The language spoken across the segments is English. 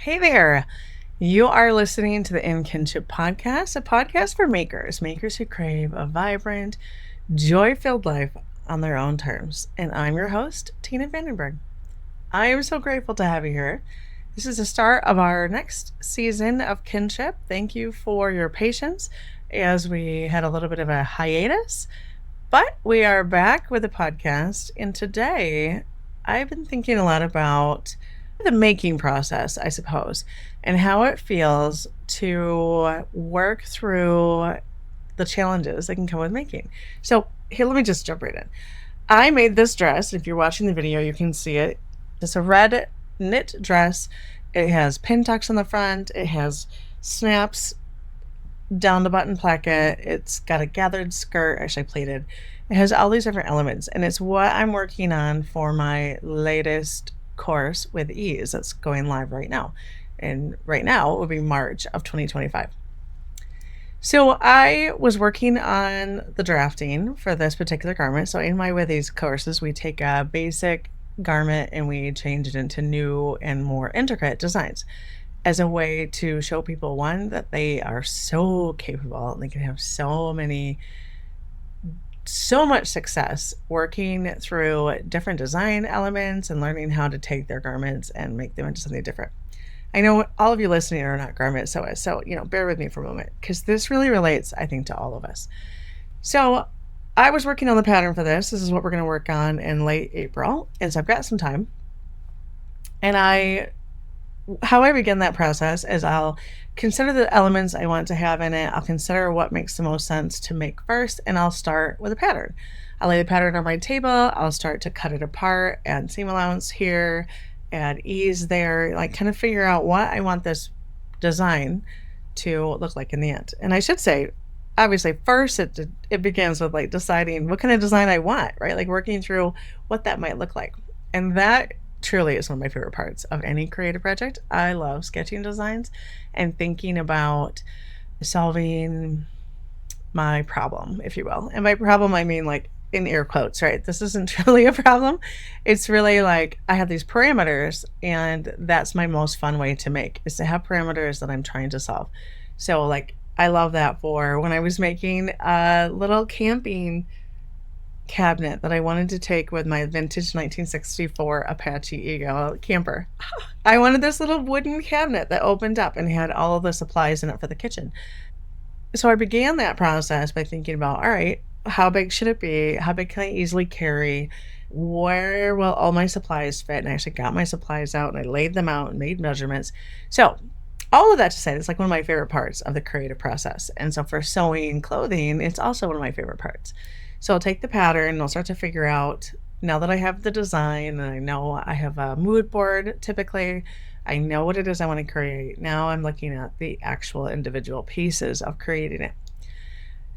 Hey there. You are listening to the In Kinship Podcast, a podcast for makers who crave a vibrant, joy-filled life on their own terms. And I'm your host, Tina Vandenberg. I am so grateful to have you here. This is the start of our next season of Kinship. Thank you for your patience as we had a little bit of a hiatus, but we are back with the podcast. And today I've been thinking a lot about the making process, I suppose, and how it feels to work through the challenges that can come with making. So here, let me just jump right in. I made this dress. If you're watching the video, you can see it. It's a red knit dress. It has pin tucks on the front. It has snaps down the button placket. It's got a gathered skirt, actually pleated. It has all these different elements, and it's what I'm working on for my latest course with ease that's going live right now. And right now it would be March of 2025. So I was working on the drafting for this particular garment. So in my With Ease courses, we take a basic garment and we change it into new and more intricate designs as a way to show people, one, that they are so capable and they can have so much success working through different design elements and learning how to take their garments and make them into something different. I know all of you listening are not garment sewists, so bear with me for a moment, because this really relates, I think, to all of us. So I was working on the pattern for this. This is what we're going to work on in late April, and so I've got some time. And how I begin that process is I'll consider the elements I want to have in it. I'll consider what makes the most sense to make first, and I'll start with a pattern. I'll lay the pattern on my table. I'll start to cut it apart, add seam allowance here, add ease there, like kind of figure out what I want this design to look like in the end. And I should say, obviously, first it begins with like deciding what kind of design I want, right? Like working through what that might look like. And that truly is one of my favorite parts of any creative project. I love sketching designs and thinking about solving my problem, if you will. And by problem, I mean like in air quotes, right? This isn't really a problem. It's really like I have these parameters, and that's my most fun way to make, is to have parameters that I'm trying to solve. So like I love that for when I was making a little camping cabinet that I wanted to take with my vintage 1964 Apache Eagle camper. I wanted this little wooden cabinet that opened up and had all of the supplies in it for the kitchen. So I began that process by thinking about, all right, how big should it be? How big can I easily carry? Where will all my supplies fit? And I actually got my supplies out and I laid them out and made measurements. So all of that to say, it's like one of my favorite parts of the creative process. And so for sewing clothing, it's also one of my favorite parts. So I'll take the pattern and I'll start to figure out, now that I have the design and I know I have a mood board, typically, I know what it is I want to create. Now I'm looking at the actual individual pieces of creating it.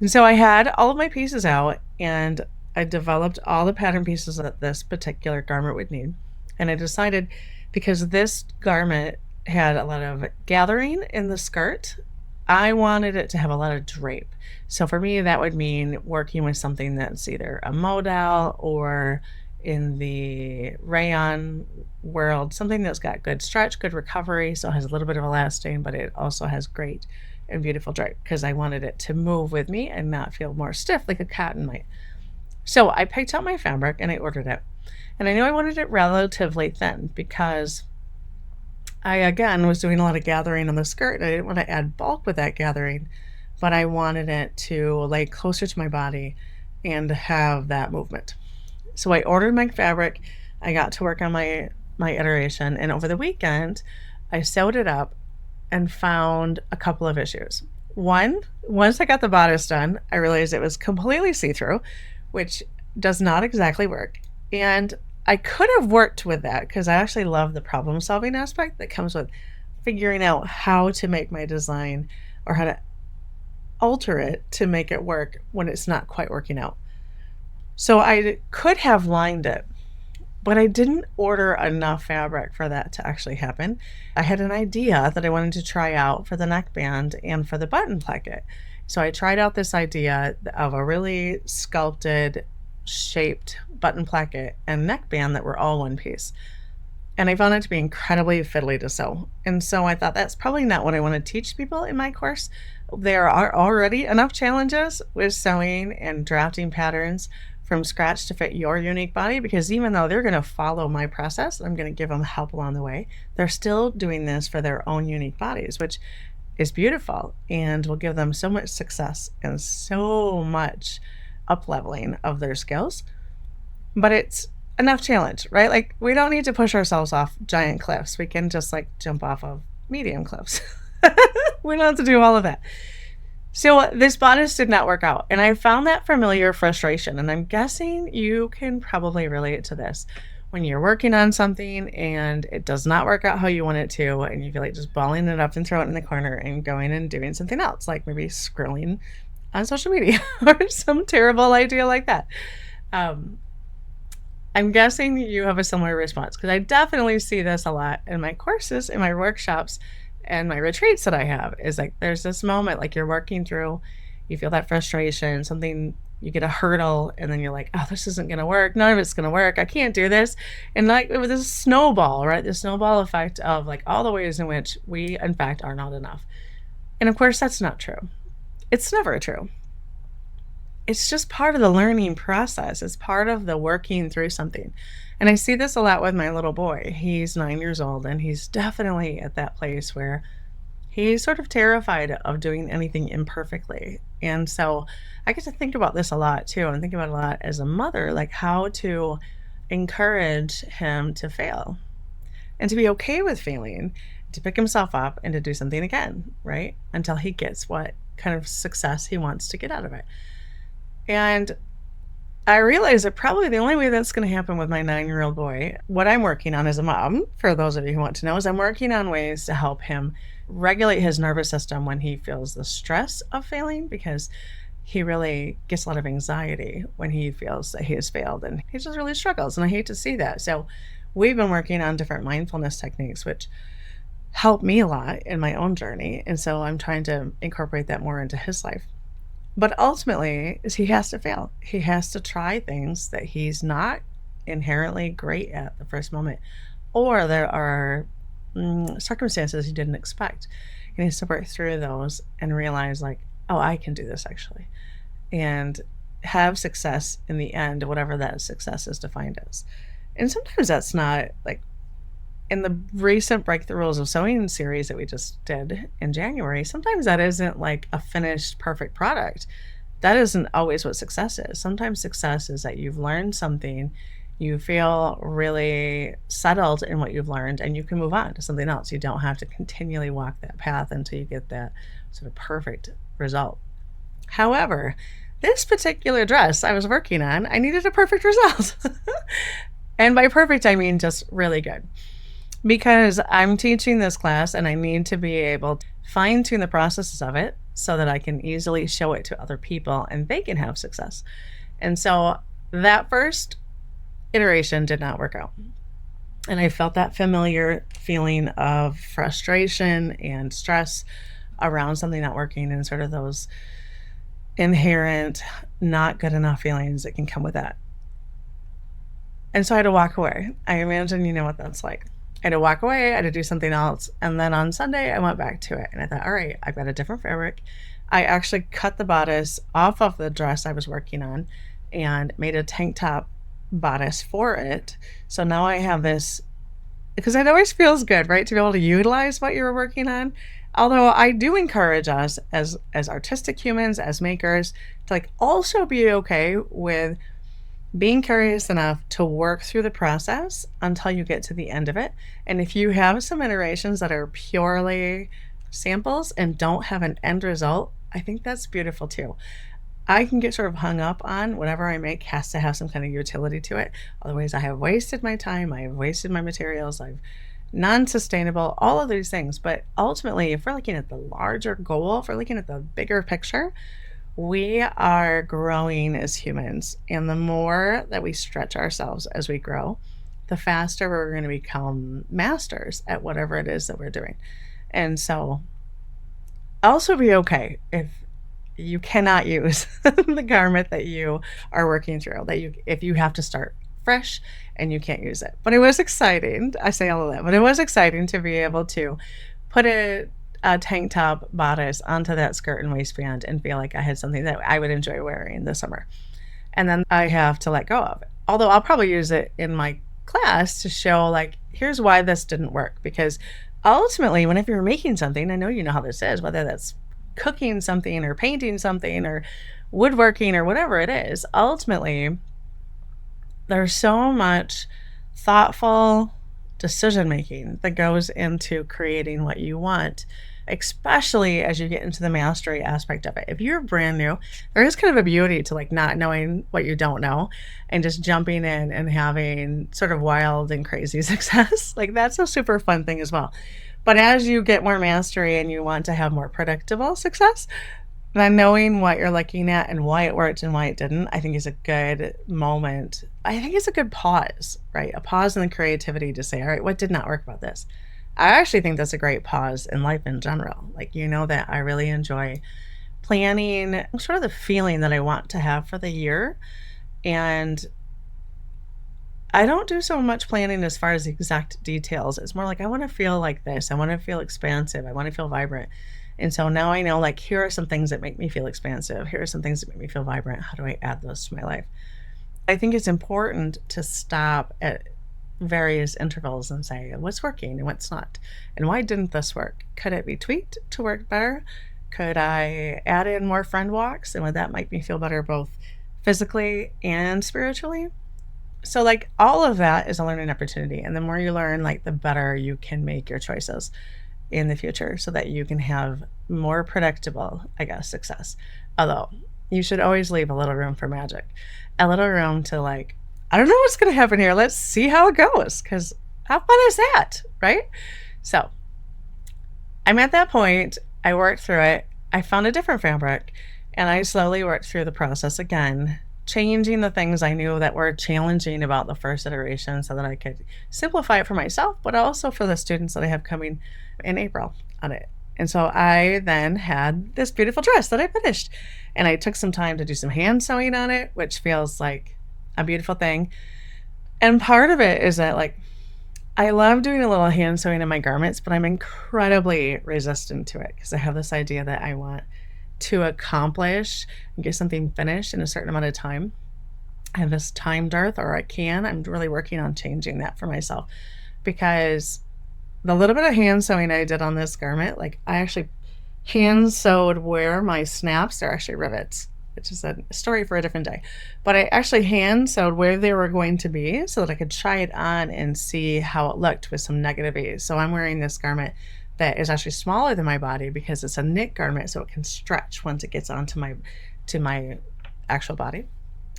And so I had all of my pieces out and I developed all the pattern pieces that this particular garment would need. And I decided, because this garment had a lot of gathering in the skirt, I wanted it to have a lot of drape. So for me, that would mean working with something that's either a modal or, in the rayon world, something that's got good stretch, good recovery, so it has a little bit of elasting, but it also has great and beautiful drape, because I wanted it to move with me and not feel more stiff like a cotton might. So I picked out my fabric and I ordered it. And I knew I wanted it relatively thin because I, again, was doing a lot of gathering on the skirt, and I didn't want to add bulk with that gathering, but I wanted it to lay closer to my body and have that movement. So I ordered my fabric. I got to work on my iteration, and over the weekend, I sewed it up and found a couple of issues. One, once I got the bodice done, I realized it was completely see-through, which does not exactly work. And I could have worked with that, because I actually love the problem-solving aspect that comes with figuring out how to make my design or how to alter it to make it work when it's not quite working out. So I could have lined it, but I didn't order enough fabric for that to actually happen. I had an idea that I wanted to try out for the neckband and for the button placket. So I tried out this idea of a really sculpted, shaped button placket and neckband that were all one piece. And I found it to be incredibly fiddly to sew. And so I thought that's probably not what I want to teach people in my course. There are already enough challenges with sewing and drafting patterns from scratch to fit your unique body, because even though they're going to follow my process, I'm going to give them help along the way, they're still doing this for their own unique bodies, which is beautiful and will give them so much success and so much up leveling of their skills. But it's enough challenge, right? Like, we don't need to push ourselves off giant cliffs. We can just like jump off of medium cliffs. We don't have to do all of that. So this bodice did not work out. And I found that familiar frustration. And I'm guessing you can probably relate to this. When you're working on something and it does not work out how you want it to, and you feel like just balling it up and throwing it in the corner and going and doing something else, like maybe scrolling on social media or some terrible idea like that. I'm guessing you have a similar response, because I definitely see this a lot in my courses, in my workshops, and my retreats that I have. Is like there's this moment like you're working through, you feel that frustration, something, you get a hurdle, and then you're like, oh, this isn't going to work. None of it's going to work. I can't do this. And like it was this snowball, right? The snowball effect of like all the ways in which we, in fact, are not enough. And of course, that's not true. It's never true. It's just part of the learning process. It's part of the working through something. And I see this a lot with my little boy. He's 9 years old, and he's definitely at that place where he's sort of terrified of doing anything imperfectly. And so I get to think about this a lot too, and think about it a lot as a mother, like how to encourage him to fail and to be okay with failing, to pick himself up and to do something again, right? Until he gets what kind of success he wants to get out of it. And I realize that probably the only way that's going to happen with my 9-year-old boy, what I'm working on as a mom, for those of you who want to know, is I'm working on ways to help him regulate his nervous system when he feels the stress of failing, because he really gets a lot of anxiety when he feels that he has failed, and he just really struggles. And I hate to see that. So we've been working on different mindfulness techniques, which help me a lot in my own journey. And so I'm trying to incorporate that more into his life. But ultimately, is he has to fail. He has to try things that he's not inherently great at the first moment, or there are circumstances he didn't expect. He needs to work through those and realize like, oh, I can do this actually, and have success in the end, whatever that success is defined as. And sometimes that's not like in the recent Break the Rules of Sewing series that we just did in January. Sometimes that isn't like a finished perfect product. That isn't always what success is. Sometimes success is that you've learned something, you feel really settled in what you've learned, and you can move on to something else. You don't have to continually walk that path until you get that sort of perfect result. However, this particular dress I was working on, I needed a perfect result. And by perfect, I mean just really good. Because I'm teaching this class and I need to be able to fine tune the processes of it so that I can easily show it to other people and they can have success. And so that first iteration did not work out. And I felt that familiar feeling of frustration and stress around something not working, and sort of those inherent not good enough feelings that can come with that. And so I had to walk away. I imagine you know what that's like. I had to walk away, I had to do something else. And then on Sunday, I went back to it. And I thought, all right, I've got a different fabric. I actually cut the bodice off of the dress I was working on and made a tank top bodice for it. So now I have this, because it always feels good, right, to be able to utilize what you were working on. Although I do encourage us as artistic humans, as makers, to like also be okay with being curious enough to work through the process until you get to the end of it. And if you have some iterations that are purely samples and don't have an end result, I think that's beautiful too. I can get sort of hung up on whatever I make has to have some kind of utility to it. Otherwise, I have wasted my time, I have wasted my materials, I've non-sustainable, all of these things. But ultimately, if we're looking at the larger goal, if we're looking at the bigger picture, we are growing as humans. And the more that we stretch ourselves as we grow, the faster we're going to become masters at whatever it is that we're doing. And so also be okay if you cannot use the garment that you are working through, if you have to start fresh and you can't use it. But it was exciting. I say all of that, but it was exciting to be able to put a tank top bodice onto that skirt and waistband and feel like I had something that I would enjoy wearing this summer. And then I have to let go of it. Although I'll probably use it in my class to show, like, here's why this didn't work. Because ultimately, whenever you're making something, I know you know how this is, whether that's cooking something or painting something or woodworking or whatever it is, ultimately, there's so much thoughtful decision making that goes into creating what you want, especially as you get into the mastery aspect of it. If you're brand new, there is kind of a beauty to like not knowing what you don't know and just jumping in and having sort of wild and crazy success. Like that's a super fun thing as well. But as you get more mastery and you want to have more predictable success, then knowing what you're looking at and why it worked and why it didn't, I think is a good moment. I think it's a good pause, right? A pause in the creativity to say, all right, what did not work about this? I actually think that's a great pause in life in general. Like, you know, that I really enjoy planning sort of the feeling that I want to have for the year. And I don't do so much planning as far as exact details. It's more like I want to feel like this. I want to feel expansive. I want to feel vibrant. And so now I know, like, here are some things that make me feel expansive. Here are some things that make me feel vibrant. How do I add those to my life? I think it's important to stop at various intervals and say, what's working and what's not? And why didn't this work? Could it be tweaked to work better? Could I add in more friend walks? And would that make me feel better both physically and spiritually? So like all of that is a learning opportunity. And the more you learn, like the better you can make your choices in the future so that you can have more predictable, I guess, success. Although you should always leave a little room for magic, a little room to like, I don't know what's going to happen here. Let's see how it goes. Because how fun is that? Right? So I'm at that point. I worked through it. I found a different fabric and I slowly worked through the process again, changing the things I knew that were challenging about the first iteration so that I could simplify it for myself, but also for the students that I have coming in April on it. And so I then had this beautiful dress that I finished. And I took some time to do some hand sewing on it, which feels like a beautiful thing. And part of it is that, like, I love doing a little hand sewing in my garments, but I'm incredibly resistant to it because I have this idea that I want to accomplish and get something finished in a certain amount of time. I have this time dearth, or I'm really working on changing that for myself because the little bit of hand sewing I did on this garment, like I actually hand sewed where my snaps are actually rivets, which is a story for a different day. But I actually hand sewed where they were going to be so that I could try it on and see how it looked with some negative ease. So I'm wearing this garment that is actually smaller than my body because it's a knit garment, so it can stretch once it gets onto my actual body.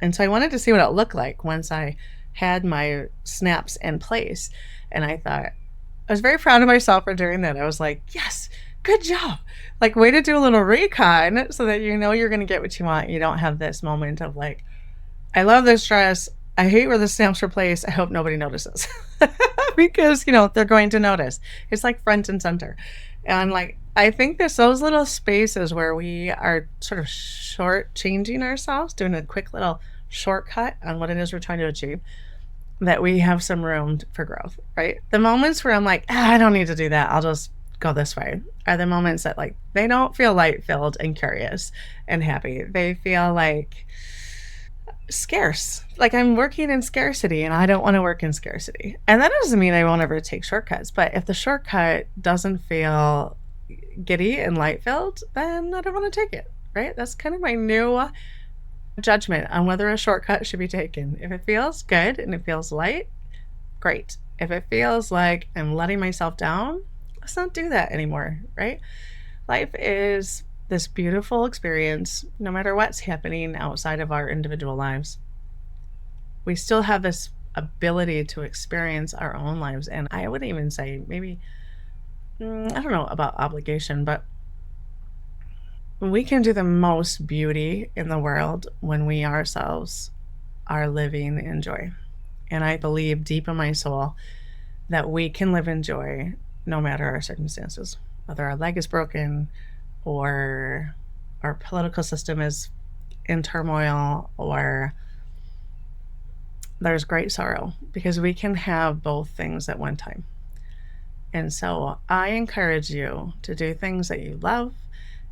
And so I wanted to see what it looked like once I had my snaps in place. And I thought, I was very proud of myself for doing that. I was like, yes, good job. Like, way to do a little recon so that you know you're going to get what you want. You don't have this moment of like, I love this dress. I hate where the snaps were placed. I hope nobody notices. Because, you know, they're going to notice. It's like front and center. And like, I think there's those little spaces where we are sort of short changing ourselves, doing a quick little shortcut on what it is we're trying to achieve, that we have some room for growth, right? The moments where I'm like, I don't need to do that, I'll just go this way, are the moments that like, they don't feel light filled and curious and happy. They feel like scarce, like I'm working in scarcity and I don't want to work in scarcity. And that doesn't mean I won't ever take shortcuts, but if the shortcut doesn't feel giddy and light filled, then I don't want to take it, right? That's kind of my new judgment on whether a shortcut should be taken. If it feels good and it feels light, great. If it feels like I'm letting myself down, let's not do that anymore, right? Life is this beautiful experience, no matter what's happening outside of our individual lives. We still have this ability to experience our own lives. And I would even say maybe, I don't know about obligation, but we can do the most beauty in the world when we ourselves are living in joy. And I believe deep in my soul that we can live in joy no matter our circumstances, whether our leg is broken or our political system is in turmoil or there's great sorrow because we can have both things at one time. And so I encourage you to do things that you love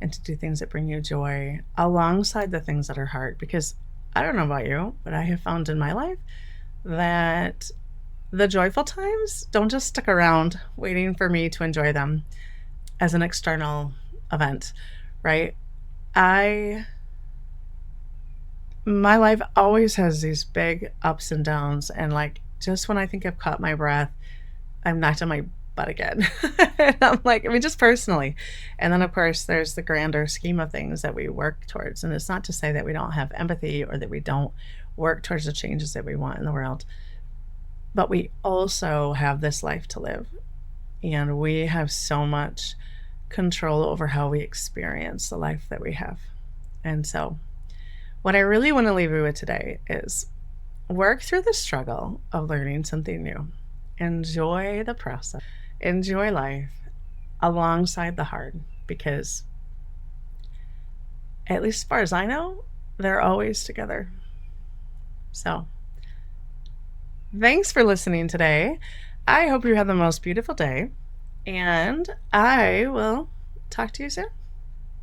and to do things that bring you joy alongside the things that are hard. Because I don't know about you, but I have found in my life that the joyful times don't just stick around waiting for me to enjoy them as an external event, right? My life always has these big ups and downs, and like just when I think I've caught my breath, I'm knocked on my butt again. And I'm like, I mean, just personally. And then, of course, there's the grander scheme of things that we work towards. And it's not to say that we don't have empathy or that we don't work towards the changes that we want in the world, but we also have this life to live. And we have so much control over how we experience the life that we have. And so, what I really want to leave you with today is work through the struggle of learning something new. Enjoy the process. Enjoy life alongside the hard, because at least as far as I know, they're always together. So, thanks for listening today. I hope you have the most beautiful day, and I will talk to you soon.